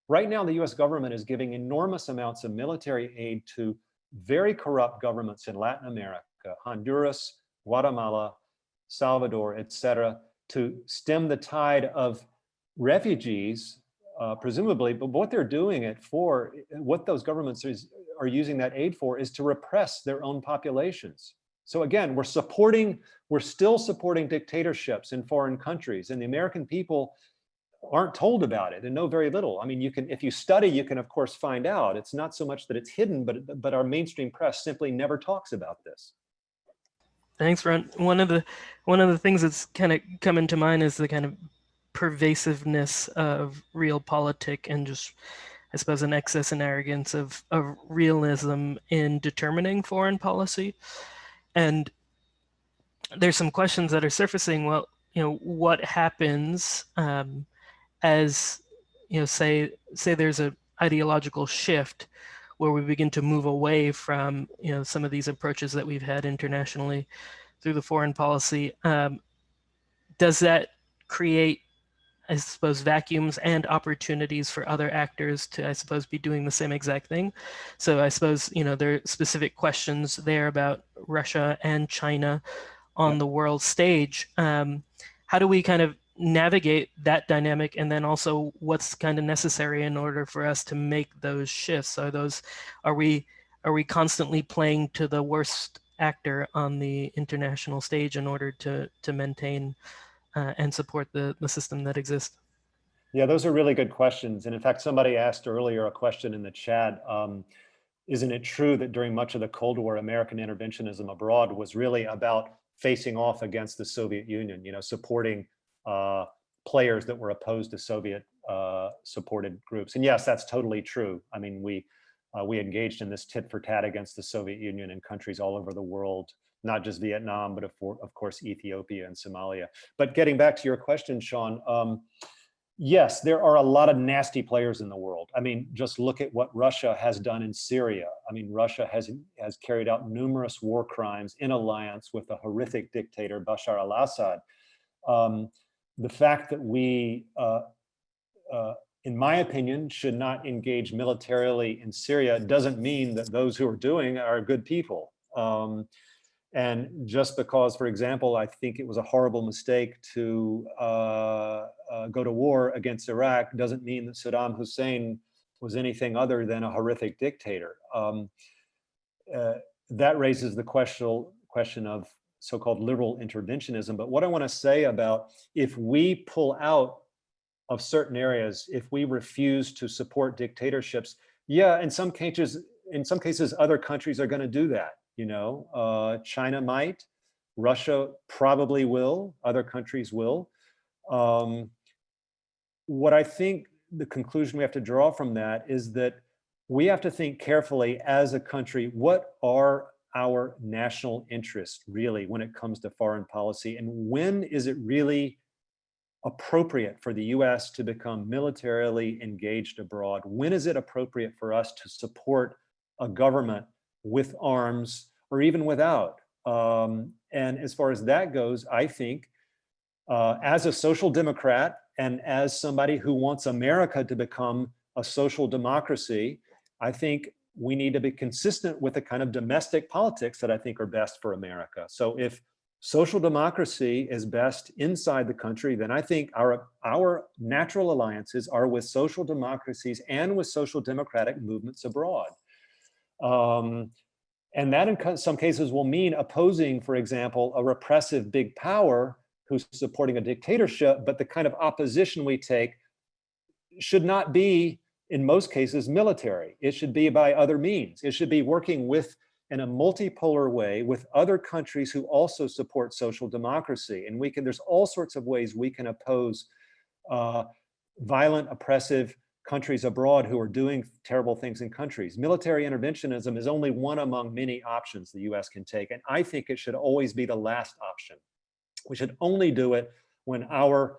Right now, the US government is giving enormous amounts of military aid to very corrupt governments in Latin America, Honduras, Guatemala, Salvador, et cetera, to stem the tide of refugees, presumably. But what they're doing it for, what those governments are using that aid for, is to repress their own populations. So again, we're still supporting dictatorships in foreign countries, and the American people aren't told about it and know very little. I mean, if you study, you can of course find out. It's not so much that it's hidden, but our mainstream press simply never talks about this. Thanks, Ron. One of the things that's kind of come into mind is the kind of pervasiveness of realpolitik and just, I suppose, an excess and arrogance of realism in determining foreign policy. And there's some questions that are surfacing. Well, what happens as say there's an ideological shift where we begin to move away from some of these approaches that we've had internationally through the foreign policy. Does that create, I suppose, vacuums and opportunities for other actors to, I suppose, be doing the same exact thing? So I suppose, there are specific questions there about Russia and China on Yep. the world stage. How do we kind of navigate that dynamic, and then also what's kind of necessary in order for us to make those shifts? Are we constantly playing to the worst actor on the international stage in order to maintain and support the system that exists? Yeah, those are really good questions. And in fact, somebody asked earlier a question in the chat. Isn't it true that during much of the Cold War, American interventionism abroad was really about facing off against the Soviet Union, supporting players that were opposed to Soviet supported groups? And yes, that's totally true. I mean, we engaged in this tit for tat against the Soviet Union in countries all over the world, not just Vietnam, but of course, Ethiopia and Somalia. But getting back to your question, Sean, yes, there are a lot of nasty players in the world. I mean, just look at what Russia has done in Syria. I mean, Russia has carried out numerous war crimes in alliance with the horrific dictator Bashar al-Assad. The fact that we, in my opinion, should not engage militarily in Syria doesn't mean that those who are doing are good people. And just because, for example, I think it was a horrible mistake to go to war against Iraq doesn't mean that Saddam Hussein was anything other than a horrific dictator. That raises the question of so-called liberal interventionism. But what I want to say about, if we pull out of certain areas, if we refuse to support dictatorships, yeah, in some cases, other countries are going to do that. China might, Russia probably will, other countries will. What I think the conclusion we have to draw from that is that we have to think carefully as a country, what are our national interests really when it comes to foreign policy, and when is it really appropriate for the US to become militarily engaged abroad? When is it appropriate for us to support a government with arms or even without? And as far as that goes, I think as a social democrat and as somebody who wants America to become a social democracy, I think we need to be consistent with the kind of domestic politics that I think are best for America. So if social democracy is best inside the country, then I think our natural alliances are with social democracies and with social democratic movements abroad. And that in some cases will mean opposing, for example, a repressive big power who's supporting a dictatorship, but the kind of opposition we take should not be, in most cases, military. It should be by other means. It should be working with, in a multipolar way, with other countries who also support social democracy. And there's all sorts of ways we can oppose violent, oppressive countries abroad who are doing terrible things in countries. Military interventionism is only one among many options the US can take. And I think it should always be the last option. We should only do it when our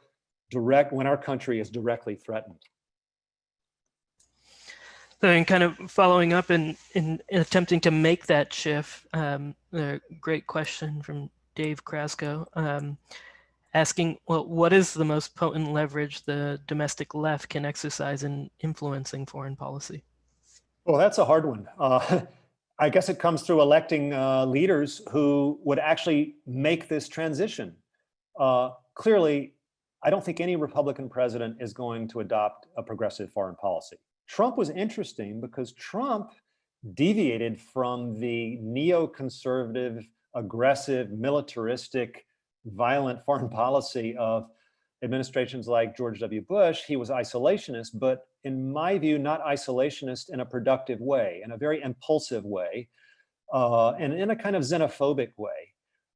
country is directly threatened. So in kind of following up and in attempting to make that shift, a great question from Dave Krasko, asking, well, what is the most potent leverage the domestic left can exercise in influencing foreign policy? Well, that's a hard one. I guess it comes through electing leaders who would actually make this transition. Clearly, I don't think any Republican president is going to adopt a progressive foreign policy. Trump was interesting because Trump deviated from the neoconservative, aggressive, militaristic, violent foreign policy of administrations like George W. Bush. He was isolationist, but in my view, not isolationist in a productive way, in a very impulsive way, and in a kind of xenophobic way.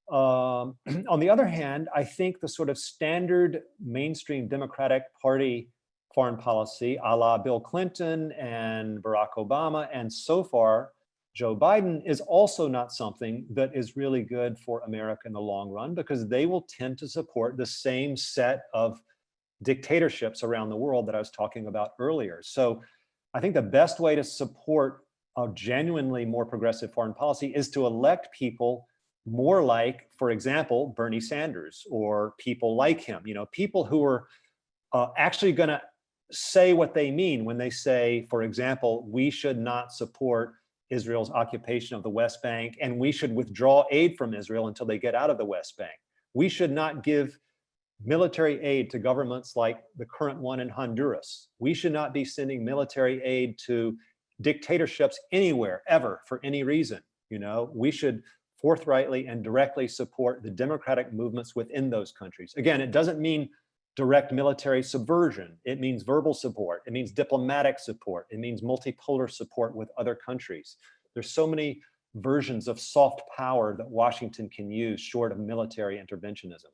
On the other hand, I think the sort of standard mainstream Democratic Party foreign policy, a la Bill Clinton and Barack Obama, and so far Joe Biden, is also not something that is really good for America in the long run, because they will tend to support the same set of dictatorships around the world that I was talking about earlier. So I think the best way to support a genuinely more progressive foreign policy is to elect people more like, for example, Bernie Sanders, or people like him, people who are actually going to say what they mean when they say, for example, we should not support Israel's occupation of the West Bank, and we should withdraw aid from Israel until they get out of the West Bank. We should not give military aid to governments like the current one in Honduras. We should not be sending military aid to dictatorships anywhere, ever, for any reason. We should forthrightly and directly support the democratic movements within those countries. Again, it doesn't mean direct military subversion. It means verbal support. It means diplomatic support. It means multipolar support with other countries. There's so many versions of soft power that Washington can use short of military interventionism.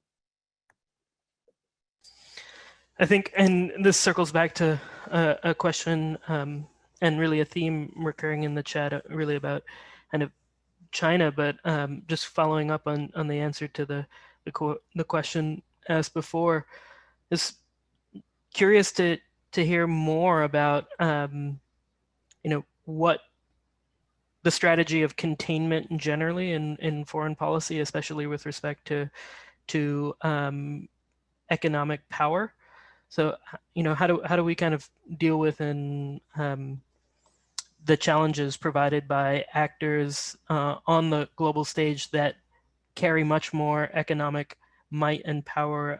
I think, and this circles back to a question and really a theme recurring in the chat, really about kind of China, but just following up on the answer to the question asked before, is curious to hear more about what the strategy of containment generally in foreign policy, especially with respect to economic power. So how do we kind of deal with the challenges provided by actors on the global stage that carry much more economic might and power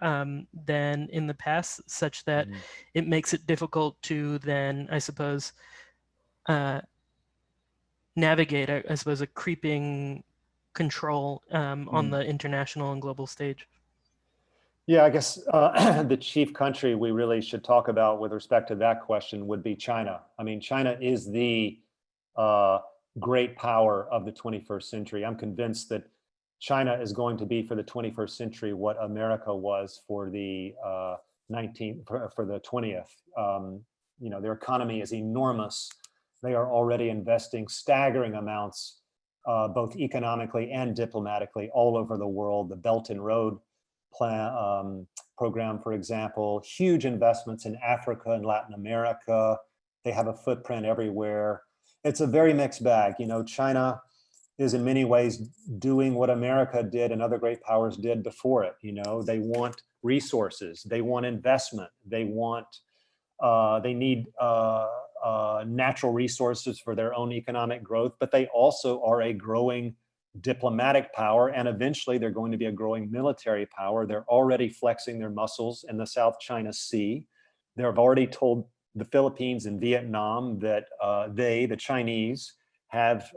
than in the past, such that it makes it difficult to then, I suppose, navigate, I suppose, a creeping control on the international and global stage? Yeah, I guess the chief country we really should talk about with respect to that question would be China. I mean, China is the great power of the 21st century. I'm convinced that China is going to be for the 21st century what America was for the 20th. Their economy is enormous. They are already investing staggering amounts, both economically and diplomatically, all over the world. The Belt and Road program, for example, huge investments in Africa and Latin America. They have a footprint everywhere. It's a very mixed bag. China is in many ways doing what America did and other great powers did before it. They want resources, they want investment, they need natural resources for their own economic growth, but they also are a growing diplomatic power, and eventually they're going to be a growing military power. They're already flexing their muscles in the South China Sea. They've already told the Philippines and Vietnam that the Chinese, have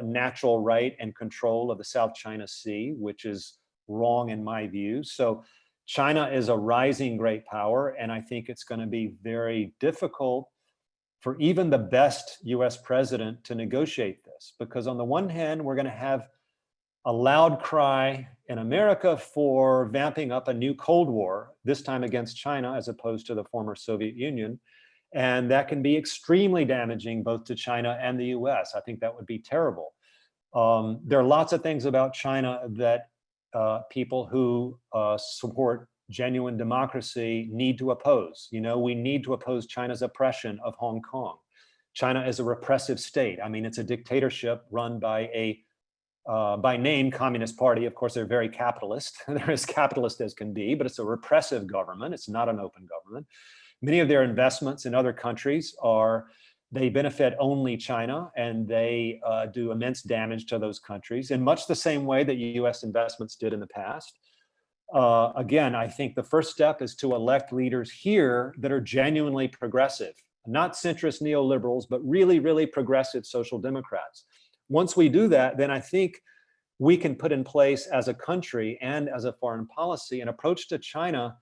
natural right and control of the South China Sea, which is wrong in my view. So China is a rising great power, and I think it's going to be very difficult for even the best US president to negotiate this, because on the one hand, we're going to have a loud cry in America for vamping up a new Cold War, this time against China as opposed to the former Soviet Union. And that can be extremely damaging both to China and the US. I think that would be terrible. There are lots of things about China that people who support genuine democracy need to oppose. We need to oppose China's oppression of Hong Kong. China is a repressive state. I mean, it's a dictatorship run by a, by name, Communist Party. Of course, they're very capitalist. They're as capitalist as can be, but it's a repressive government. It's not an open government. Many of their investments in other countries they benefit only China, and they do immense damage to those countries in much the same way that US investments did in the past. Again, I think the first step is to elect leaders here that are genuinely progressive, not centrist neoliberals, but really, really progressive social democrats. Once we do that, then I think we can put in place as a country and as a foreign policy an approach to China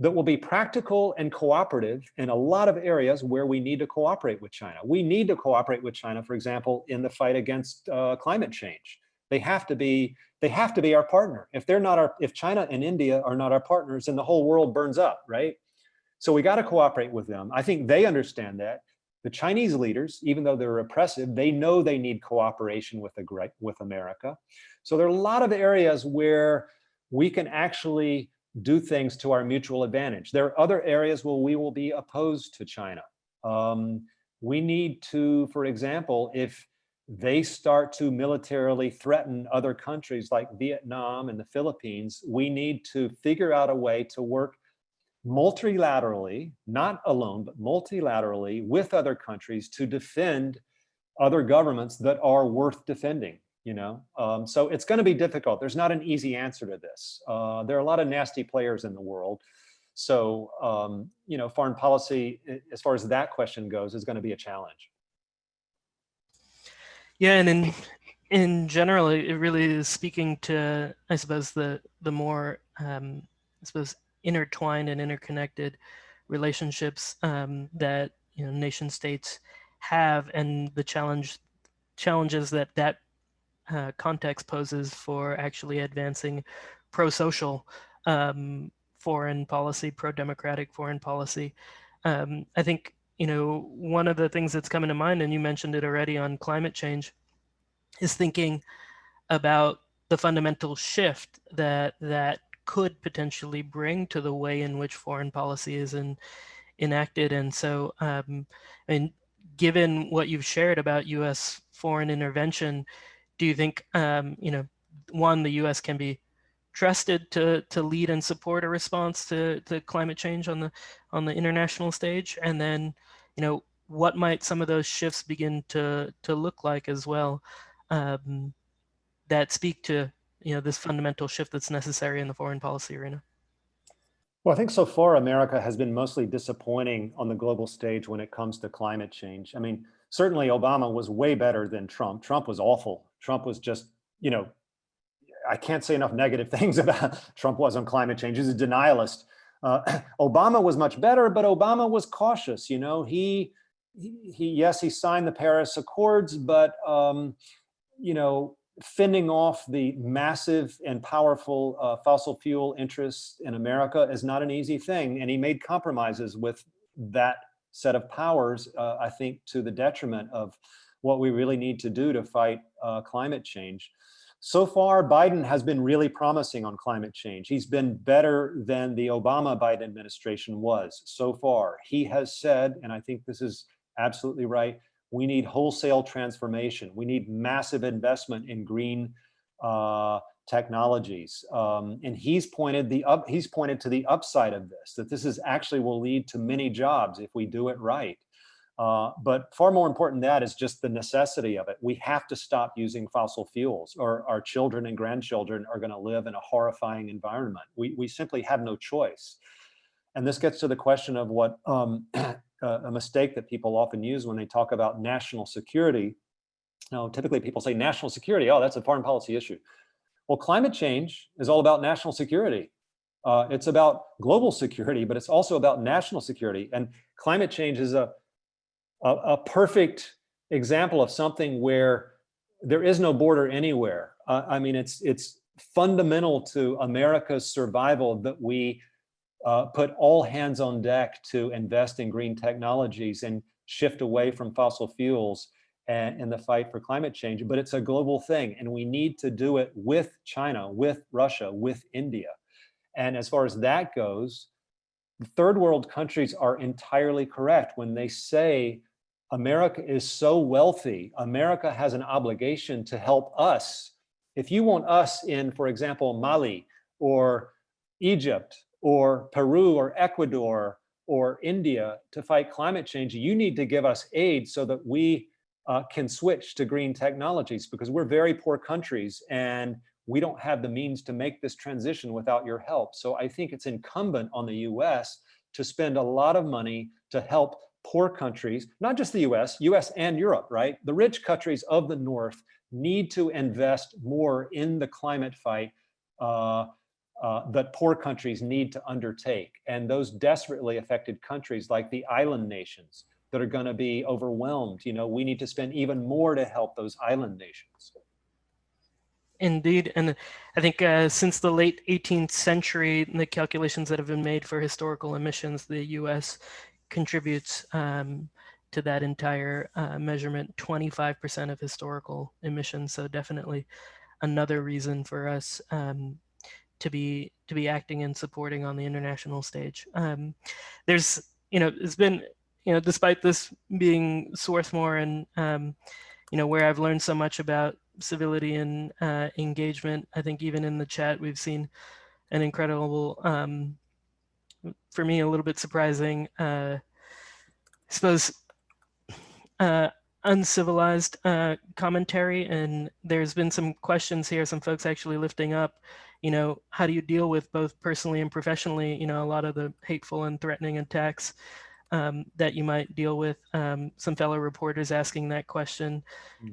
that will be practical and cooperative in a lot of areas where we need to cooperate with China. We need to cooperate with China, for example, in the fight against climate change. They have to be our partner. If China and India are not our partners, then the whole world burns up, right? So we got to cooperate with them. I think they understand that. The Chinese leaders, even though they're repressive, they know they need cooperation with America. So there are a lot of areas where we can actually do things to our mutual advantage. There are other areas where we will be opposed to China. We need to, for example, if they start to militarily threaten other countries like Vietnam and the Philippines, we need to figure out a way to work multilaterally, not alone, but multilaterally with other countries to defend other governments that are worth defending. So it's going to be difficult. There's not an easy answer to this. There are a lot of nasty players in the world. So, foreign policy, as far as that question goes, is going to be a challenge. Yeah, and in general, it really is speaking to, I suppose, the more, I suppose, intertwined and interconnected relationships that nation states have, and the challenges that context poses for actually advancing pro-social foreign policy, pro-democratic foreign policy. I think one of the things that's coming to mind, and you mentioned it already on climate change, is thinking about the fundamental shift that could potentially bring to the way in which foreign policy is enacted. And so, and given what you've shared about U.S. foreign intervention, do you think, one, the U.S. can be trusted to lead and support a response to climate change on the international stage? And then, what might some of those shifts begin to look like as well, that speak to this fundamental shift that's necessary in the foreign policy arena? Well, I think so far America has been mostly disappointing on the global stage when it comes to climate change. I mean, certainly Obama was way better than Trump. Trump was awful. Trump was just, I can't say enough negative things about Trump was on climate change. He's a denialist. Obama was much better, but Obama was cautious. Yes, he signed the Paris Accords, but fending off the massive and powerful fossil fuel interests in America is not an easy thing. And he made compromises with that set of powers, I think, to the detriment of what we really need to do to fight climate change. So far, Biden has been really promising on climate change. He's been better than the Obama-Biden administration was so far. He has said, and I think this is absolutely right, we need wholesale transformation. We need massive investment in green technologies. And he's pointed to the upside of this, that this is actually will lead to many jobs if we do it right. But far more important than that is just the necessity of it. We have to stop using fossil fuels, or our children and grandchildren are going to live in a horrifying environment. We simply have no choice. And this gets to the question of what a mistake that people often use when they talk about national security. Now, typically people say national security, oh, that's a foreign policy issue. Well, climate change is all about national security. It's about global security, but it's also about national security. And climate change is a perfect example of something where there is no border anywhere. I mean, it's fundamental to America's survival that we put all hands on deck to invest in green technologies and shift away from fossil fuels in the fight for climate change. But it's a global thing, and we need to do it with China, with Russia, with India. And as far as that goes, the third world countries are entirely correct when they say America is so wealthy. America has an obligation to help us. If you want us in, for example, Mali or Egypt or Peru or Ecuador or India to fight climate change, you need to give us aid so that we can switch to green technologies, because we're very poor countries and we don't have the means to make this transition without your help. So I think it's incumbent on the US to spend a lot of money to help poor countries, not just the US and Europe, right? The rich countries of the North need to invest more in the climate fight that poor countries need to undertake. And those desperately affected countries like the island nations that are going to be overwhelmed, we need to spend even more to help those island nations. Indeed. And I think since the late 18th century, the calculations that have been made for historical emissions, the US contributes to that entire measurement, 25% of historical emissions. So definitely another reason for us to be acting and supporting on the international stage. There's, it's been, despite this being Swarthmore and where I've learned so much about civility and engagement, I think even in the chat we've seen an incredible, for me, a little bit surprising, I suppose, uncivilized commentary. And there's been some questions here, some folks actually lifting up, how do you deal with both personally and professionally, a lot of the hateful and threatening attacks that you might deal with. Some fellow reporters asking that question.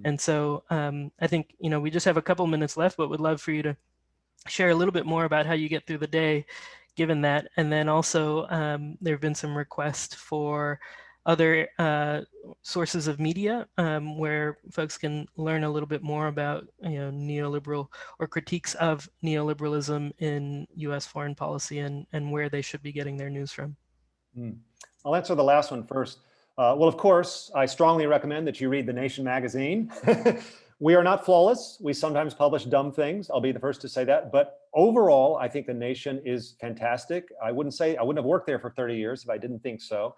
And so I think, we just have a couple minutes left, but would love for you to share a little bit more about how you get through the day, given that. And then also there have been some requests for other sources of media where folks can learn a little bit more about neoliberal or critiques of neoliberalism in U.S. foreign policy and where they should be getting their news from. I'll answer the last one first. Well, of course, I strongly recommend that you read The Nation magazine. We are not flawless. We sometimes publish dumb things. I'll be the first to say that. But overall, I think The Nation is fantastic. I wouldn't have worked there for 30 years if I didn't think so.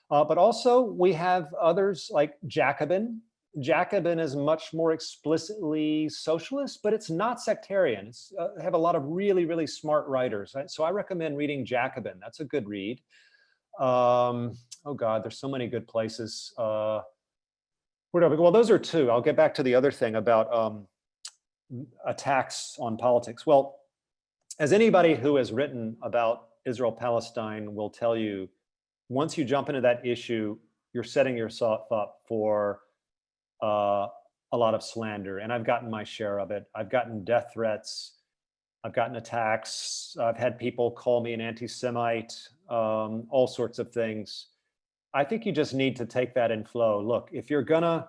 But also, we have others like Jacobin. Jacobin is much more explicitly socialist, but it's not sectarian. It's have a lot of really, really smart writers. So I recommend reading Jacobin. That's a good read. Oh God, there's so many good places. Where do I go? Well, those are two. I'll get back to the other thing about attacks on politics. Well, as anybody who has written about Israel-Palestine will tell you, once you jump into that issue, you're setting yourself up for a lot of slander. And I've gotten my share of it. I've gotten death threats. I've gotten attacks. I've had people call me an anti-Semite, all sorts of things. I think you just need to take that in flow. Look, if you're gonna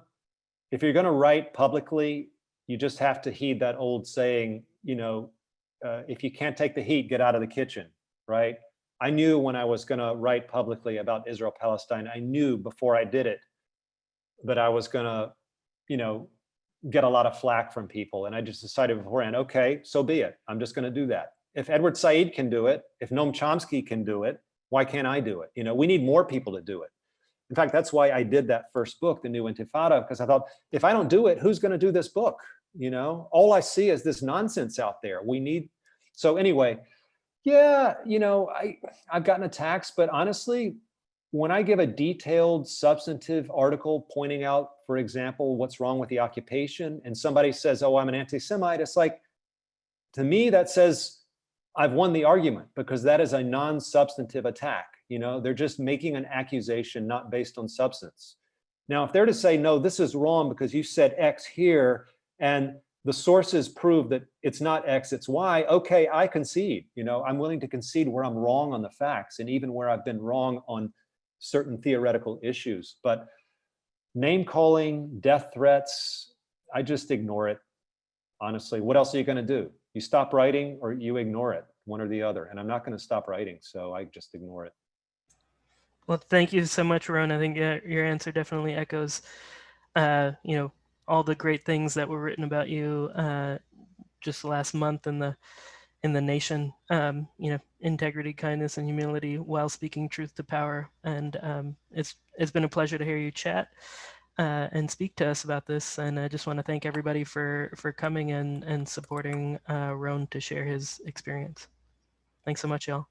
write publicly, you just have to heed that old saying, if you can't take the heat, get out of the kitchen, right? I knew when I was gonna write publicly about Israel-Palestine, I knew before I did it that I was gonna, get a lot of flack from people. And I just decided beforehand, okay, so be it. I'm just gonna do that. If Edward Said can do it, if Noam Chomsky can do it, why can't I do it? We need more people to do it. In fact, that's why I did that first book, The New Intifada, because I thought, if I don't do it, who's going to do this book? All I see is this nonsense out there. So anyway, yeah, I've gotten attacks, but honestly, when I give a detailed, substantive article pointing out, for example, what's wrong with the occupation, and somebody says, oh, I'm an anti-Semite, it's like, to me, that says, I've won the argument, because that is a non-substantive attack. They're just making an accusation not based on substance. Now, if they're to say, no, this is wrong because you said X here, and the sources prove that it's not X, it's Y, okay, I concede. I'm willing to concede where I'm wrong on the facts, and even where I've been wrong on certain theoretical issues. But name calling, death threats, I just ignore it. Honestly, what else are you going to do? You stop writing or you ignore it, one or the other. And I'm not going to stop writing, so I just ignore it. Well, thank you so much, Roane. I think your answer definitely echoes, all the great things that were written about you just last month in the Nation. Integrity, kindness, and humility while speaking truth to power. And it's been a pleasure to hear you chat and speak to us about this. And I just want to thank everybody for coming and supporting Roane to share his experience. Thanks so much, y'all.